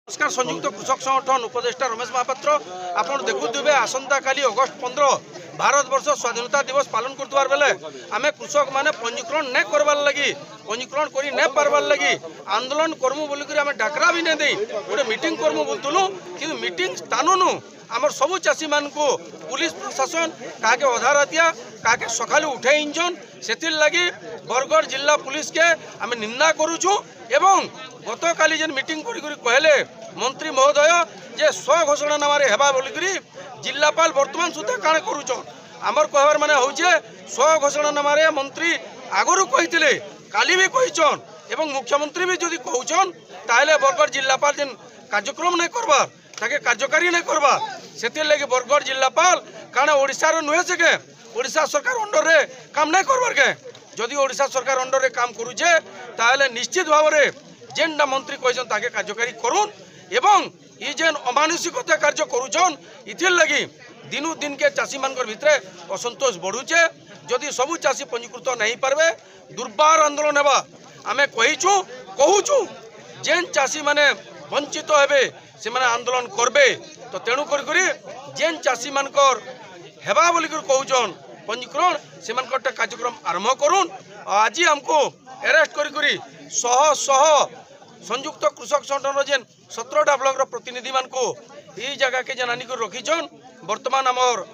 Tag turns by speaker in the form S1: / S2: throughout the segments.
S1: नमस्कार। संयुक्त कृषक संगठन उपदेष्टा रमेश महापात्र आपन देखुवे आसंता काली अगस्ट 15 भारत वर्ष स्वाधीनता दिवस पालन करतवार बेले आमे कृषक माने पंजीकरण नहीं करवार लगी पंजीकरण करी नहीं पारवार लगी आंदोलन करमु बोलिक आमे डाकरा भी नहीं दे गोटे मीटिंग करमु बोलतलु कि मीटिंग स्थाननु आमर सबू चाषी मान को पुलिस प्रशासन काके अधा रातिया काके सकालू उठे इंजन से लगी बरगढ़ जिला पुलिस के आम निंदा करुचु एवं गत काली जेन मीटिंग कहले मंत्री महोदय जे स्व घोषणानामा हेबा बोलिकरी जिलापाल वर्तमान सुधा काण करुचन आमर कहबार माने होचे स्व घोषणानामा मंत्री आगरू कहिथिले काली भी कहिचन एवं मुख्यमंत्री भी जदि कहउचन ताहले बरगढ़ जिलापाल जेन कार्यक्रम नहीं करबार ताके कार्यकारी नहीं करबा से लगे बरगढ़ जिलापाल कारण ओडिशार नुहे से के ओडिशा सरकार अंडर रे काम नहीं करबार के जदि ओडिशा सरकार अंडर रे काम करूचे ताहले निश्चित भाव में जेनटा मंत्री कहछन ताके कार्यकारी करून एवं ये जेन अमानुषिकता कार्य करूछन इथिर लगी दिनु दिन के चाषी मानकर भितरे असंतोष बढ़ुचे जदि सबु चाषी पंजीकृत नहीं पारबे दुर्बार आंदोलन हेबा आमे कहिछु कहूछु जेन चाषी माने वंचित हेबे से माने आंदोलन करबे तो तेणु करी जेन चाषी मानकर हेबा बोली कहूछन पंजीकरण से कार्यक्रम आरंभ करूँ आज हमको अरेस्ट करी शह शह संयुक्त कृषक संगठन जेन 17टा ब्लॉक प्रतिनिधि मान को ये जगह के जनानी को रखीछन वर्तमान आमर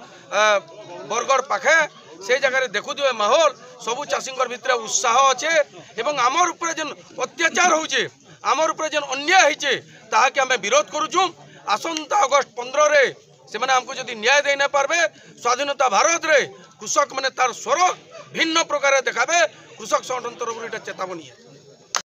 S1: बरगढ़ पाखे से जगह देखुए माहौल सबू चाषी भितर उत्साह अच्छे एवं आमर ऊपर जेन अत्याचार होचे आमर ऊपर जेन अन्याय होचे ताकि आम विरोध करुचु आसंता अगस्ट 15 रे से माने हमको जदि न्याय दे न पारबे स्वाधीनता भारत रे कृषक माने तार स्वर भिन्न प्रकार देखाबे कृषक संगठन तरफ चेतावनी है।